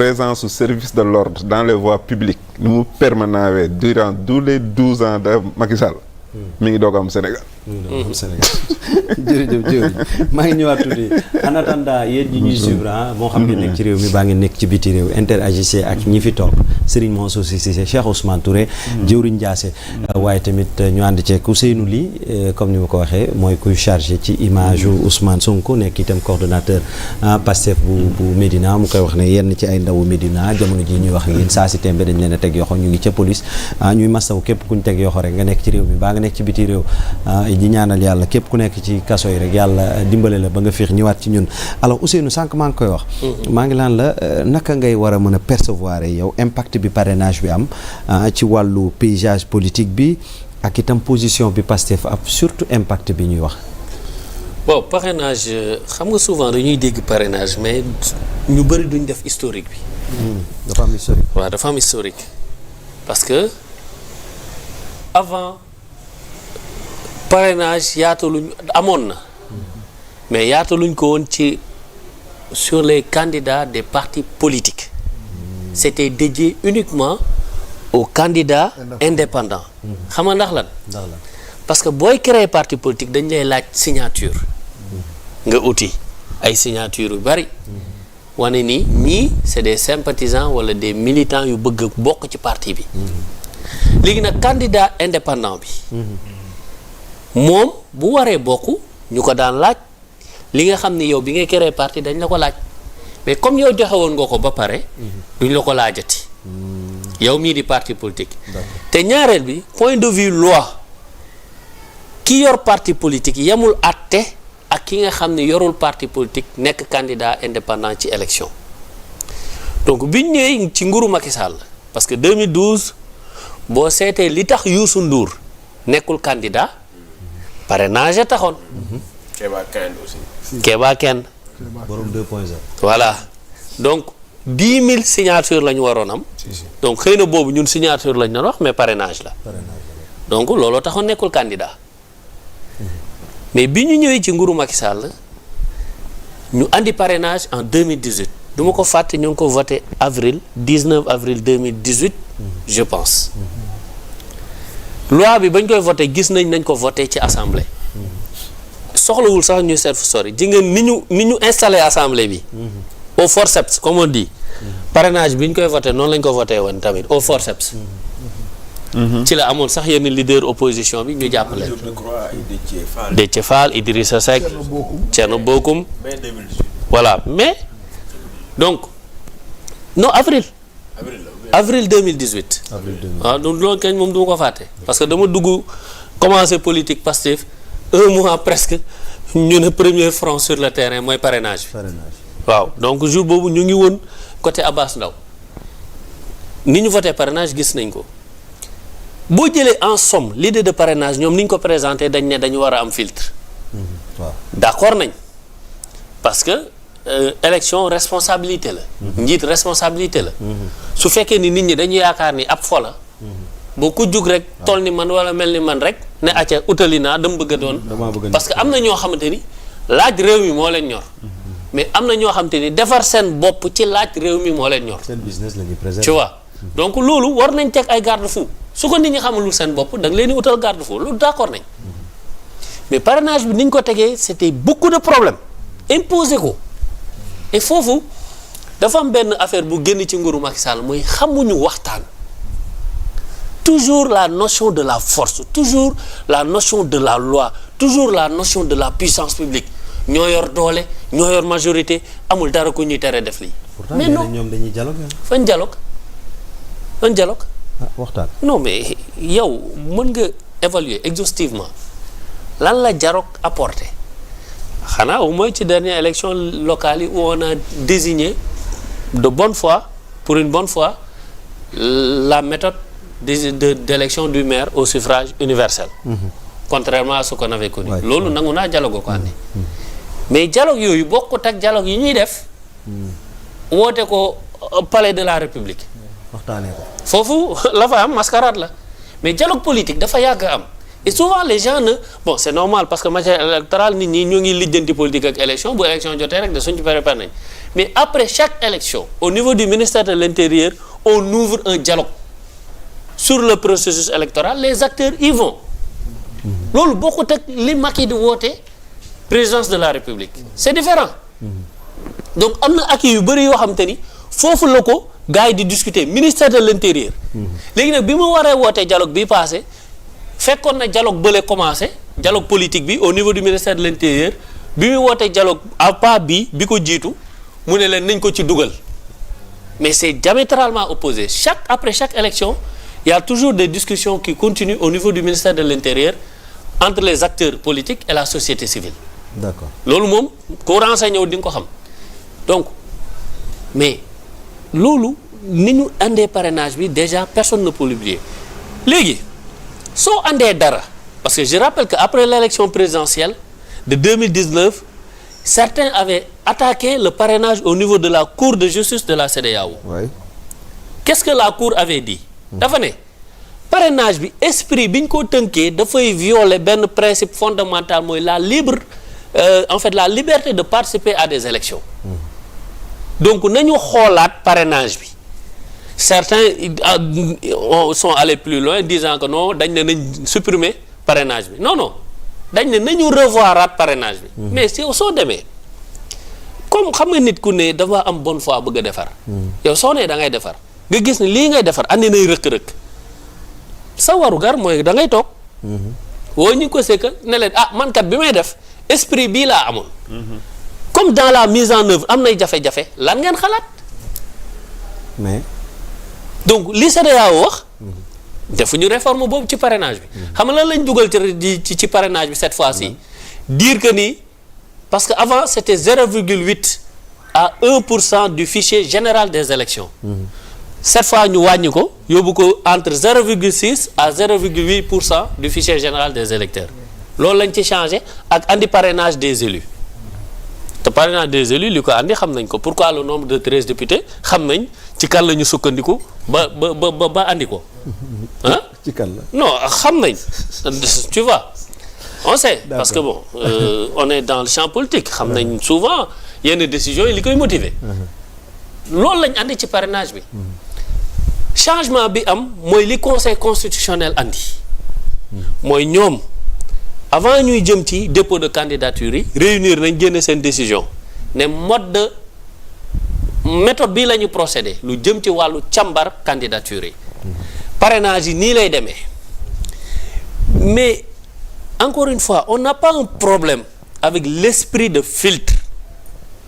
présence au service de l'ordre dans les voies publiques ni mu permanent durant tous les 12 ans de Macky Sall mi ngi doog am Sénégal. jërëjëf maa ngi ñëwaat tuuti en attendant yéen ñi ñuy suivre moo xam ngeen nekk ci réew mi baa ngeen nekk ci biti réew interagissez ak ñi fi toog Serigne Mansour Sy Cissé Cheikh Ousmane Touré Dieuwrine Ndiassé waaye tamit ñu ànd ceeg Ousseynou Ly comme ni ma ko waxee mooy kuy chargé ci image yu Ousmane Sonko nekk itam coordonnateur Pastef bu Médina mu koy wax ne yenn ci ay ndawu Médina jamono ji ñuy wax ak yéen saa si tembe dañ leen a teg yoxo ñu ngi ca police ñuy masaw képp kuñ teg yoxo rek nga nekk ci réew mi baa nga nekk ci biti réew di ñaanal yàlla képp ku nekk ci kaso yi rek yàlla dimbale la ba nga fiix ñëwaat ci ñun. alors Ousseynou sànq maa ngi koy wax maa ngi laan la naka ngay war a mën a percevoir yow impact bi parrainage bi am ci wàllu paysage politique bi ak itam position bi Pastef ab surtout impact bi ñuy wax. waaw parrainage xam nga souvent dañuy dégg parrainage mais ñu bëri duñ def historique bi. dafa am historique. waaw dafa am historique parce que avant parrainage yaataluñ amoon na mais yaataluñ ko woon ci sur les candidats des partis politiques c'était dédié uniquement aux candidats indépendants xam nga ndax lan parce que booy créer parti politique dañ lay laaj signature nga uti ay signature yu bari wane ni ñii c'est des sympathisants wala des militants yu bëgg bokk ci parti bi léegi nag candidat indépendant bi moom bu waree bokk ñu ko daan laaj li nga xam ni yow bi ngay créer parti dañ la ko laaj mais comme yow joxe woon nga ko ba pare duñ la ko laajati yow mii di parti politique te ñaareel bi point de vue loi ki yor parti politique yemul àtte ak ki nga xam ne yorul parti politique nekk candidat indépendant ci élection donc biñ ñëwee ci nguuru Macky Sall parce que 2012 boo seetee li tax Youssou Ndour nekkul candidat parrainage taxoon. Kéba Kane aussi. Kéba Kane. borom 2.0. voilà donc 10 000 signatures la ñu waroon am. donc xëy na boobu ñun signature lañ doon wax mais parrainage la. donc looloo taxoon nekkul candidat. mais bi ñu ñëwee ci nguuru Macky Sall ñu andi parrainage en 2018 du ma ko fàtte ñu ngi ko voté avril 19 avril 2018 je pense. loi bi bañ koy voté gis nañ ko voté ci assemblée. soxlawul sax ñu seet fu sori ji nga ni ñu installé assemblée bi. au forceps comme on dit. parrainage bi ñu koy voté noonu lañ ko voté woon tamit au forceps. ci la amoon sax yenn leader opposition bi ñu jàppale. Déthié Fall Idrissa Seck Thierno Bocoum. voilà mais donc non avril 2018. waaw donc loolu kañ moom du ma ko fàtte. parce que dama dugg commencé politique Pastef un mois presque ñu ne premier front sur le terrain mooy parrainage bi. waaw donc jour boobu ñu ngi woon côté Abass Ndao ni ñu voté parrainage gis nañ ko boo jëlee en somme l'idée de parrainage ñoom ni ñu ko présenté dañ ne dañu war a am filtre. waaw d'accord nañ parce que. élection responsabilité la. njiit responsabilité la. su fekkee ni nit ñi dañu yaakaar ni ab fola boo ko jug rek toll ni man wala mel ni man rek ne acca utali naa dama bëgg a doon. parce que am na ñoo xamante ni laaj réew mi moo leen ñor. mais am na ñoo xamante ni defar seen bopp ci laaj réew mi moo leen ñor. seen business la ñuy préserver. tu vois donc loolu war nañ teg ay garde-fou su ko nit ñi xamalul seen bopp da nga leen di utal garde-fou loolu d'accord nañ mais parrainage bi ni ñu ko tegee c'était beaucoup de problèmes imposé ko. et foofu dafa am benn affaire bu génn ci nguuru Macky Sall mooy xamuñu waxtaan toujours la notion de la force toujours la notion de la loi toujours la notion de la puissance publique ñoo yor doole ñoo yor majorité amul dara ko ñuy tere def lii. mais non ñoom dañuy dialogue. fan dialogue fan dialogue. waxtaan. non mais yow mën nga évaluer exhaustivement lan la dialogue apporté. xanaa au moins ci dernière élection locale yi où on a désigné de bonne foi pour une bonne fois la méthode d'élection du maire au suffrage universel. Contrairement à ce qu'on avait connu. loolu nangu naa dialogue ko andi. mais dialogue yooyu bokkut ak dialogue yi ñuy def. woote ko palais de la République. waxtaanee ko foofu la fa am mascarade la mais dialogue politique dafa yàgg am et souvent les gens ne bon c'est normal parce que matière électorale nit ñi ñoo ngi lijjanti politique ak élection bu élection jotee rek de suñu préparé nañ mais après chaque élection au niveau du ministère de l'Intérieur on ouvre un dialogue sur le processus électoral les acteurs y vont loolu bokkut ak li Macky di woote présidence de la République c'est différent donc am na acquis yu bëri yoo xam te ni foofu la ko gars yi di discuter ministère de l'Intérieur léegi nag bi mu waree wootee dialogue bi passé fekkoon na dialogue bële commencé dialogue politique bi au niveau du ministère de l'Intérieur bi muy wootee dialogue à pas bi ko jiitu mu ne leen nañ ko ci dugal mais c'est diamétralement opposé après chaque élection il y a toujours des discussions qui continuent au niveau du ministère de l'Intérieur entre les acteurs politiques et la société civile. D'accord. loolu moom ku renseigné ñëw di nga ko xam donc mais loolu ni ñu andee parrainage bi déjà personne ne peut l'oublier léegi soo andee dara parce que je rappelle que après l'élection présidentielle de 2019 certains avaient attaqué le parrainage au niveau de la Cour de justice de la CEDEAO. Oui. Qu'est-ce que la Cour avait dit dafa ne parrainage bi esprit bi ñu ko tënkee dafay violer benn principe fondamental mooy la liberté de participer à des élections donc nañu xoolaat parrainage bi certains sont allés plus loin disant que non dañ ne nañ supprimer parrainage bi non dañ ne nañu revoiraat parrainage bi mais si soo demee comme xam nga nit ku ne dafa am bonne foi bëgg a defar yow soo nee da ngay defar nga gis ne lii ngay defar andi nay rëkk-rëkk sa warugar mooy da ngay toog woo ñu ko sekk ne leen man kat bi may def esprit bii laa amoon comme dans la mise en œuvre am nay jafe-jafe lan ngeen xalaat mais donc li CEDEAO wax defuñu réforme boobu ci parrainage bi xam nga lan lañ dugal ci parrainage bi cette fois-ci dire que ni parce que avant c'était 0,8 à 1% du fichier général des élections cette fois ñu wàññi ko yóbbu ko entre 0,6 à 0,8% du fichier général des électeurs loolu lañ ci changé ak andi parrainage des élus te parrainage des élus li ko andi xam nañ ko pourquoi le nombre de 13 députés xam nañ ci kan la ñu sukkandiku ba andi ko ah ci kan la non xam nañ tu vois on sait parce que bon on est dans le champ politique xam nañ souvent yenn décisions yi li koy motiver loolu lañ andi ci parrainage bi changement bi am mooy li conseil constitutionnel andi mooy ñoom avant ñuy jëm ci dépôt de candidature yi réunir nañ génne seen décision ne méthode bii la ñu procéder lu jëm ci wàllu càmbar candidature yi parrainage yi nii lay demee mais encore une fois on n'a pas un problème avec l'esprit de filtre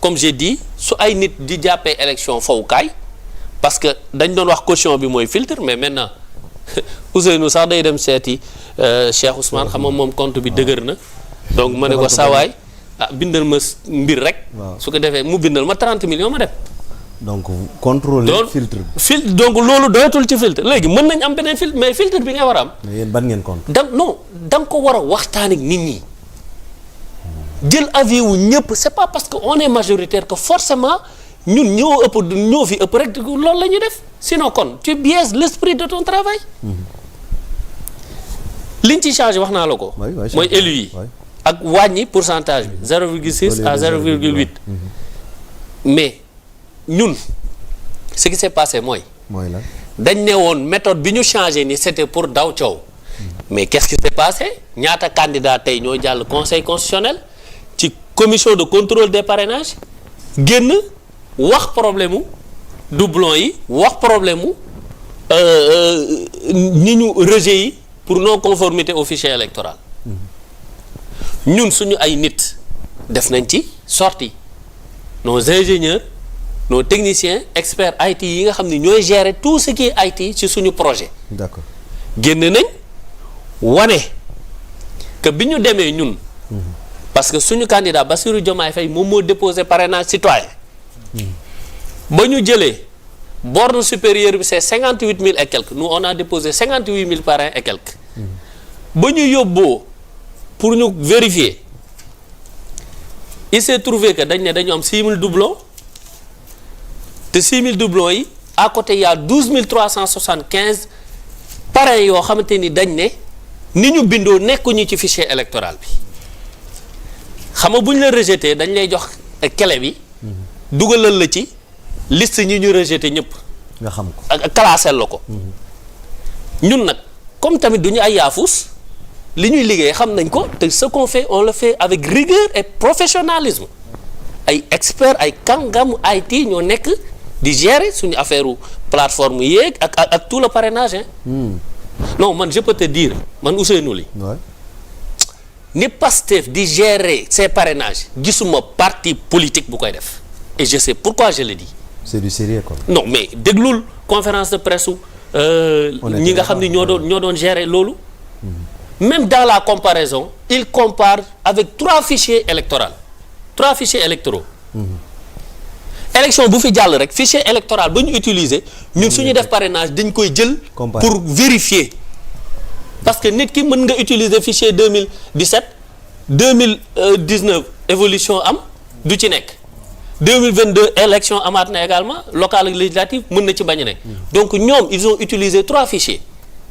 comme j'ai dit su ay nit di jàppee élection fowukaay parce que dañ doon wax caution bi mooy filtre mais maintenant Ousseynou sax day dem seeti Cheikh Ousmane xam nga moom compte bi dëgër na donc ma ne ko sawaay bindal ma mbir rek su ko defee mu bindal ma 30 millions ma dem donc contrôler filtre bi donc loolu doyatul ci filtre léegi mën nañ am beneen filtre mais filtre bi nga war a am mais yéen ban ngeen compte da nga ko war a waxtaan ak nit ñi jël avis wu ñëpp c'est pas parce que on est majoritaire que forcément ñun ñoo fi ëpp rek loolu la ñuy def sinon kon tu biaises l'esprit de ton travail liñ ci changé wax naa la ko mooy élu yi ak wàññi pourcentage bi 0,6 à 0,8 mais ñun ce qui s'est passé mooy la dañ ne woon méthode bi ñu changé ni c'était pour daw coow mais qu'est-ce qui s'est passé ñaata candidat tey ñoo jàll conseil constitutionnel ci commission de contrôle des parrainages génn wax problème mu doublon yi wax problème mu ni ñu rejet yi pour non conformité au fichier électoral ñun suñu ay nit def nañ ci sortie nos ingénieurs nos techniciens experts IT yi nga xam ne ñooy gérer tout ce qui est IT ci suñu projet. D'accord. génn nañ wane que bi ñu demee ñun. parce que suñu candidat Bassirou Diomaye Faye moom moo déposé parrainage citoyen. ba ñu jëlee borne supérieure bi c'est 58 000 et quelques nous on a déposé 58 000 parrains et quelques. ba ñu yóbboo pour ñu vérifier il s'est trouvé que dañ ne dañu am 6 000 doublons te 6 000 doublons yi à côté il y a 12 375 parrains yoo xamante ni dañ ne ni ñu bindoo nekkuñu ci fichier électoral bi xam nga bu ñu la rejeté dañ lay jox clé bi dugalal la ci liste ñi ñu rejeté ñëpp. nga xam ko ak classé la ko. ñun nag comme tamit duñu ay yaafus li ñuy liggéey xam nañ ko te ce qu'on fait on le fait avec rigueur et professionnalisme ay experts ay kàngamu IT ñoo nekk di gérer suñu affaire plateforme yeeg ak tout le parrainage hein. Non man je peux te dire man Ousseynou Ly ni Pastef di gérer ses parrainages gisuma parti politique bu koy def et je sais pourquoi je le dis. c'est du sérieux quoi. Non mais déglul conférence de presse ñi nga xam ne ñoo doon gérer loolu. Même dans la comparaison il compare avec 3 fichiers électoraux. Élection bu fi jàll rek fichier électoral ba ñu utiliser ñun suñu def parrainage dañ koy jël. pour vérifier. Parce que nit ki mën nga utiliser fichier 2017 2019 évolution am du ci nekk 2022 élection amaat na également locale ak législative mën na ci bañ a nekk. Donc ñoom ils ont utilisé 3 fichiers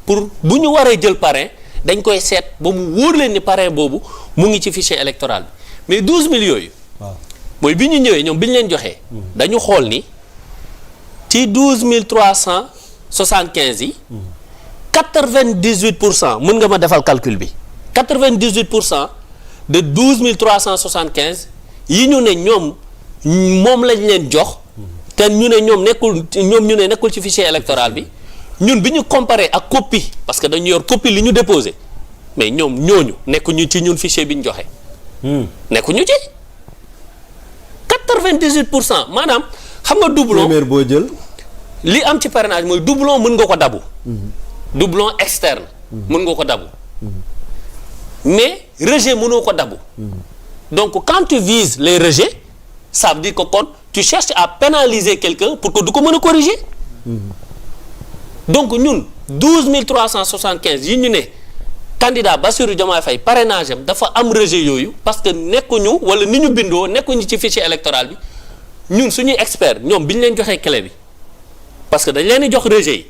pour bu ñu waree jël parrain dañ koy seet ba mu wóor leen ni parrain boobu mu ngi ci fichier électoral bi mais 12000 yooyu. waaw mooy bi ñu ñëwee ñoom bi ñu leen joxee. dañu xool ni ci 12375 yi. 98% mën nga ma defal calcul bi 98% de 12375 yi ñu ne ñoom moom lañ leen jox te ñu ne ñoom nekkul ci fichier électoral bi ñun bi ñu comparé ak copie parce que dañu yor copie li ñu déposé mais ñoom ñooñu nekkuñu ci ñun fichier bi ñu joxe. nekkuñu ci 98% maanaam xam nga doublon téeméer boo jël. li am ci parrainage mooy doublon mën nga ko dabu. doublon externe mën nga ko dabu mais rejet mënoo ko dabu donc quand tu vises les rejets ça veut dire que kon tu cherches à pénaliser quelqu'un pour que du ko mën a corriger donc ñun 12375 yi ñu ne candidat Bassirou Diomaye Faye parrainage am dafa am rejet yooyu parce que nekkuñu wala ni ñu bindoo nekkuñu ci fichier électoral bi ñun suñuy expert ñoom bi ñu leen joxee clé bi parce que dañ leen di jox rejet yi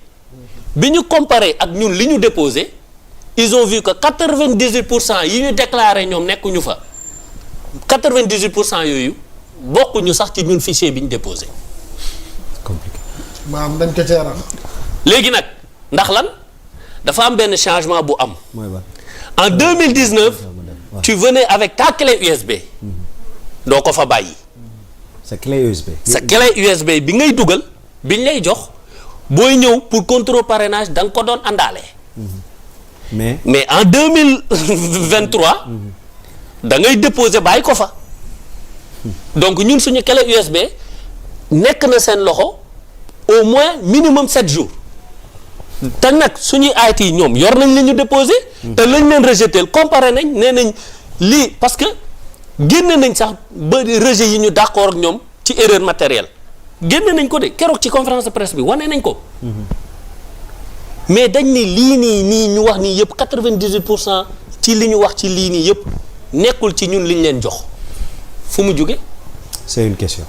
bi ñu comparé ak ñun li ñu déposé ils ont vu que 98% yi ñu déclaré ñoom nekkuñu fa 98% yooyu bokkuñu sax ci ñun fichier bi ñu déposé. compliqué. maam dañ ko ceeral. léegi nag ndax lan dafa am benn changement bu am. mooy ban en 2019 tu venais avec ta clé USB. doo ko fa bàyyi. sa clé USB. sa clé USB bi ngay dugal biñ lay jox. booy ñëw pour contrôle parrainage da nga ko doon àndaale. mais en 2023. da ngay déposer bàyyi ko fa. donc ñun suñu clé USB nekk na seen loxo au moins minimum 7 jours. te nag suñuy IT ñoom yor nañ li ñu déposé. te lañ leen rejeté comparé nañ nee nañ lii parce que génne nañ sax ba rejet yi ñu d'accord ak ñoom ci erreur matérielle. génne nañ ko de keroog ci conférence de presse bi wane nañ ko. mais dañ ni lii nii ñu wax nii yëpp 98% ci li ñu wax ci lii nii yëpp nekkul ci ñun liñ leen jox fu mu jóge. c'est une question.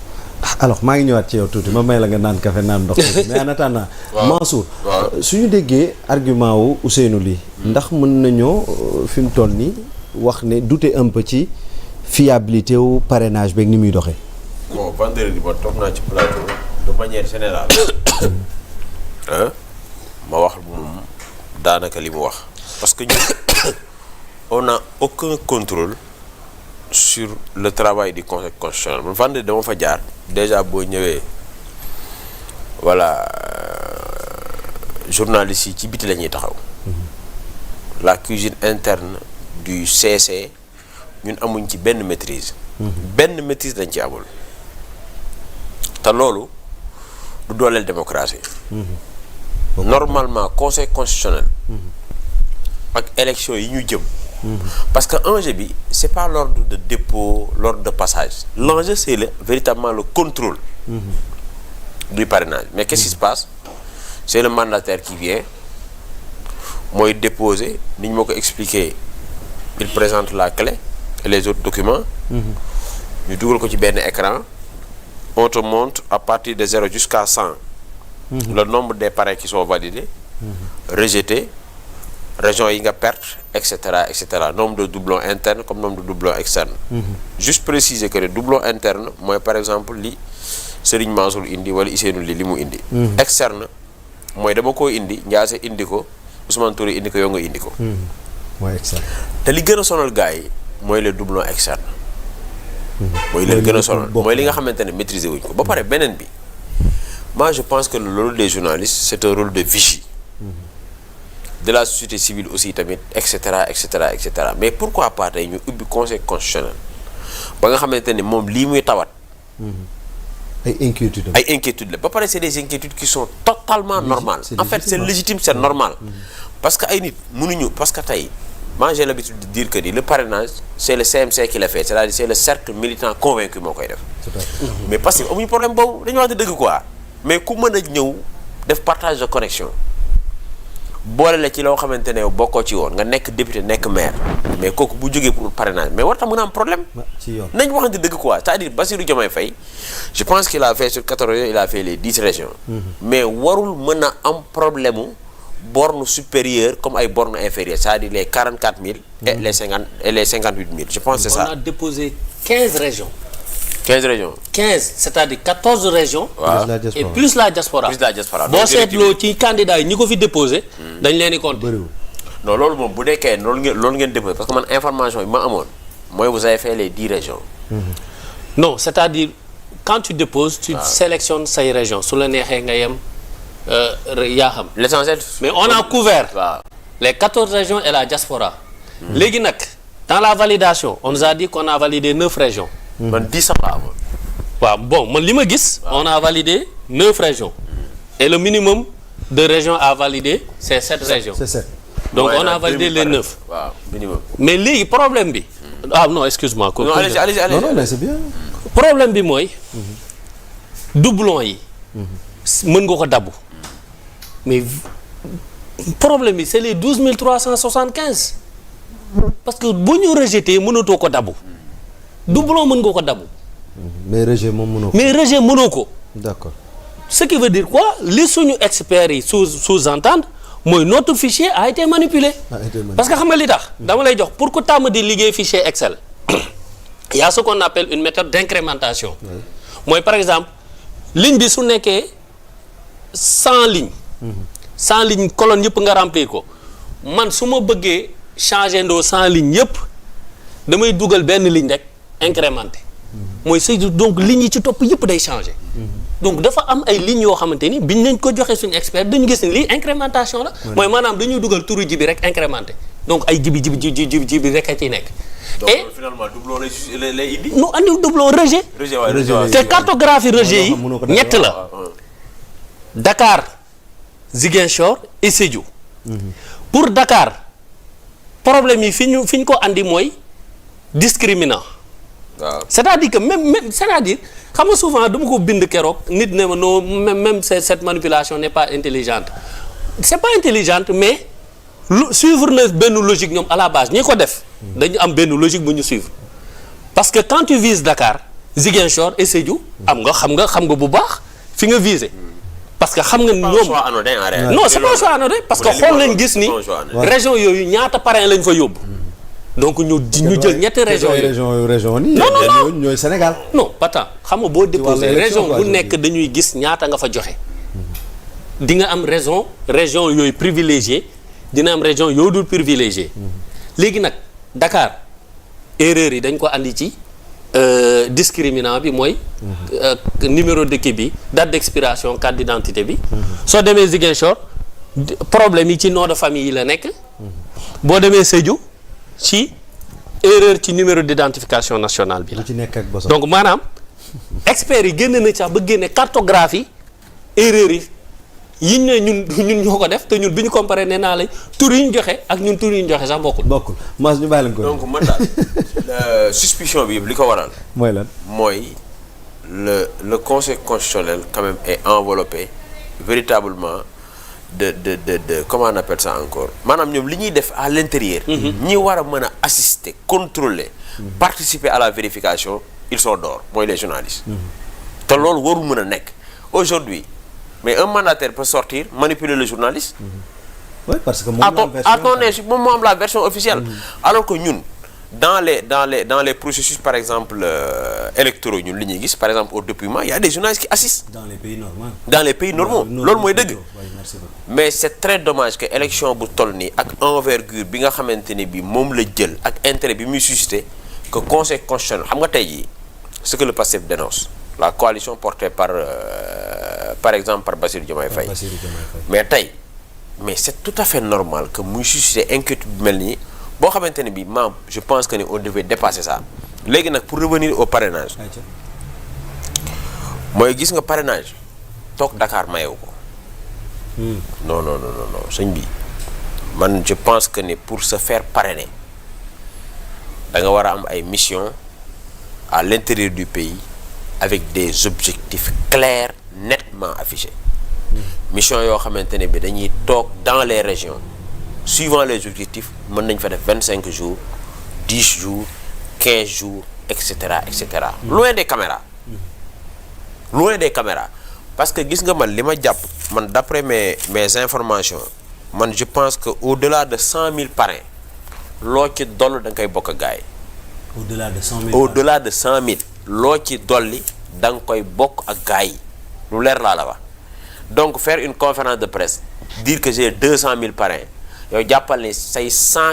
alors maa ngi ñëwaat ci yow tuuti ma may la nga naan café naan ndox mais en attendant. Mansour suñu déggee argument wu Ousseynou Ly ndax mën nañoo fi mu toll nii wax ne douter un peu ci fiabilité wu parrainage beeg ni muy doxee. bon vendredi ba toog naa ci plateau de manière générale ma wax moom daanaka li mu wax parce que ñun on n'a aucun contrôle sur le travail du conseil constitutionnel man vendredi dama fa jaar déjà boo ñëwee voilà journalistes yi ci biti la ñuy taxaw la cuisine interne du CC ñun amuñ ci benn maîtrise benn maîtrise dañ ci amul te loolu du dooleel démocratie. Normalement conseil constitutionnel. ak élection yi ñu jëm. parce que enjeu bi c'est pas l'ordre de dépôt l'ordre de passage l'enjeu c'est véritablement le contrôle. du parrainage mais qu'est-ce qui se passe c'est le mandataire qui vient mooy déposer ni ñu ma ko expliquer il présente la clé et les autres documents. ñu dugal ko ci benn écran. On te montre à partir de 0 jusqu'à 100 le nombre des parrains qui sont validés, rejetés région yi nga perte et cetera, nombre de doublons internes comme nombre de doublons externes. Juste préciser que le doublon interne mooy par exemple li Serigne Mansour indi wala Ousseynou li mu indi. Externe mooy dama koo indi Ndiasse indi ko Ousmane Touré indi ko yow nga indi ko. mooy externe. te li gën a sonal gars yi mooy les doublons externes. mooy leen gën a sonal mooy li nga xamante ne maîtriser wuñ ko ba pare beneen bi moi je pense que le rôle des journalistes c'est un rôle de vigie. De la société civile aussi tamit et cetera mais pourquoi pas tey ñu ubbi conseil constitutionnel ba nga xamante ne moom lii muy tawat. ay inquiétudes la ba pare c'est des inquiétudes qui sont totalement normales. En fait c'est légitime, c'est normal. Parce que ay nit mënuñu parce que tey moi j'ai l'habitude de dire que ni le parrainage c'est le CMC qui l'a fait c'est-à-dire c'est le cercle militant convaincu moo koy def. mais parce que amuñu problème boobu dañu wax dëgg quoi mais ku mën a ñëw def partage de connexion. boole la ci loo xamante ne bokkoo ci woon nga nekk député nekk maire mais kooku bu jógee pour parrainage mais war tax mën a am problème. ci yoon nañ waxante dëgg quoi c'est-à-dire Bassirou Diomaye Faye je pense qu'il a fait sur 14 régions il a fait les 10 régions. mais warul mën a am problème mu borne supérieure comme ay borne inférieure c'est-à-dire les 44 000. et les 58 000 je pense que c'est ça. On a déposé 15 régions. 15 régions. 15 c'est-à-dire 14 régions. waaw et plus la diaspora. boo seetloo ci candidats yi ñi ko fi déposé. dañ leen di compter. non loolu moom bu nekkee loolu ngeen déposé parce que man information yi ma amoon mooy vous avez fait les 10 régions. non c'est-à-dire quand tu déposes. tu sélectionnes say régions su la neexee nga yem yaa xam. l'essentiel. mais on a couvert. waaw les 14 régions et la diaspora. léegi nag dans la validation on nous a dit qu'on a validé 9 régions. man 10 sax laa amoon. waaw bon man li ma gis. on a validé 9 régions. et le minimum de régions à valider c'est 7 régions. c'est 7. donc on a validé les 9. waaw minimum. mais léegi problème bi. ah non excuse-moi. non allez-y. non mais c'est bien. problème bi mooy. doublon yi. mën nga ko dabbu. mais problème bi c'est les 12 375. parce que bu ñu rejeté mënatoo ko dabbu. doublon mën nga ko dabbu. mais rejet moom mënoo ko. mais rejet mënoo ko. d'accord. ce qui veut dire quoi li suñu experts yi sous-entendre mooy notre fichier a été manipulé. parce que xam nga li tax. dama lay jox pour que tàmm di liggéey fichier Excel. il y a ce qu'on appelle une méthode d'incrémentation. mooy par exemple ligne bi su nekkee 100 lignes. 100 lignes colonne yëpp nga remplir ko man su ma bëggee changer ndoo 100 lignes yëpp damay dugal benn ligne rek incrémenté. mooy c'est donc lignes yi ci topp yëpp day changer. donc dafa am ay lignes yoo xamante ni biñ nañ ko joxe suñu expert dañu gis ni lii incrémentation la. mooy maanaam dañuy dugal turu ji bi rek incrémenté donc ay jibi rek a ciy nekk. donc finalement doublon lay indi. nu andiw doublon rejet. te cartographie rejet yi ñett la. Dakar Ziguinchor et Sédhiou. pour Dakar problème yi fi ñu ko andi mooy discriminant. waaw c'est-à-dire que même c'est-à-dire xam nga souvent dama ko bind keroog nit ne ma non même cette manipulation n'est pas intelligente c'est pas intelligente mais suivre na benn logique ñoom à la base ñi ko def dañu am benn logique bu ñu suivre parce que quand tu vises Dakar Ziguinchor et Sédhiou xam nga bu baax fi nga viser parce que xam nga ñoom non c'est pas un choix anodin parce que xool nañ gis ni région yooyu ñaata parrain lañ fa yóbbu donc ñu jël ñetti régions yi non ñooy Sénégal. non pas tant xam nga boo déposé région bu nekk dañuy gis ñaata nga fa joxe. di nga am région yooyu privilégié dina am région yoo dul privilégié. léegi nag Dakar erreur yi dañ ko andi ci discriminant bi mooy. numéro de kii bi date d'expiration carte d'identité bi. soo demee Ziguinchor problème yi ci nom de famille yi la nekk. boo demee Sédhiou. ci erreur ci numéro d'identification nationale bi la. ci nekk ak bosam. donc maanaam experts yi génn na sax ba génne cartographie erreur yi yiñ ne ñun ñoo ko def te ñun bi ñu comparé nee naa la tur yi ñu joxe ak ñun tur yi ñu joxe sax bokkul. mas ñu bàyyi leen ko. donc man daal suspicion bi yëpp li ko waral. mooy lan mooy le conseil constitutionnel quand même est enveloppé véritablement. de comment on appelle ça encore maanaam ñoom li ñuy def à l'intérieur. ñi war a mën a assister contrôler. participer à la vérification ils sont dehors mooy les journalistes. te loolu warul mën a nekk aujourd'hui mais un mandataire peut sortir manipuler le journaliste. oui parce que moom à ton insu moom moo am la version officielle. alors que ñun dans les processus par exemple électoraux ñun li ñuy gis par exemple au dépouillement il y a des journalistes qui assistent. dans les pays normaux. dans les pays normaux loolu mooy dëgg. merci beaucoup. mais c'est très dommage que élection bu toll nii ak envergure bi nga xamante ni bi moom la jël ak intérêt bi muy suscité que conseil constitutionnel xam nga tey jii ce que le PASTEF dénonce la coalition portée par exemple par Bassirou Diomaye Faye. mais c'est tout à fait normal que muy susciter inquiétude bu mel nii boo xamante ne bi je pense que ni on devait dépasser ça léegi nag pour revenir au parrainage mooy gis nga parrainage toog Dakar mayewu ko non sëñ bi man je pense que ni pour se faire parrainer da nga war a am ay mission à l'intérieur du pays avec des objectifs clairs nettement affichés mission yoo xamante ne bi dañuy toog dans les régions suivant les objectifs mën nañ fa def 25 jours 10 jours 15 jours et cetera loin des caméras parce que gis nga man li ma jàpp man d'après mes informations man je pense que au-delà de 100 000 parrains loo ci dolli da nga koy bokk ak gars yi. au-delà de 100 000 loo ci dolli da nga koy bokk ak gars yi lu leer laa la wax. donc faire une conférence de presse dire que j'ai 200 000 parrains yow jàppal ne say 100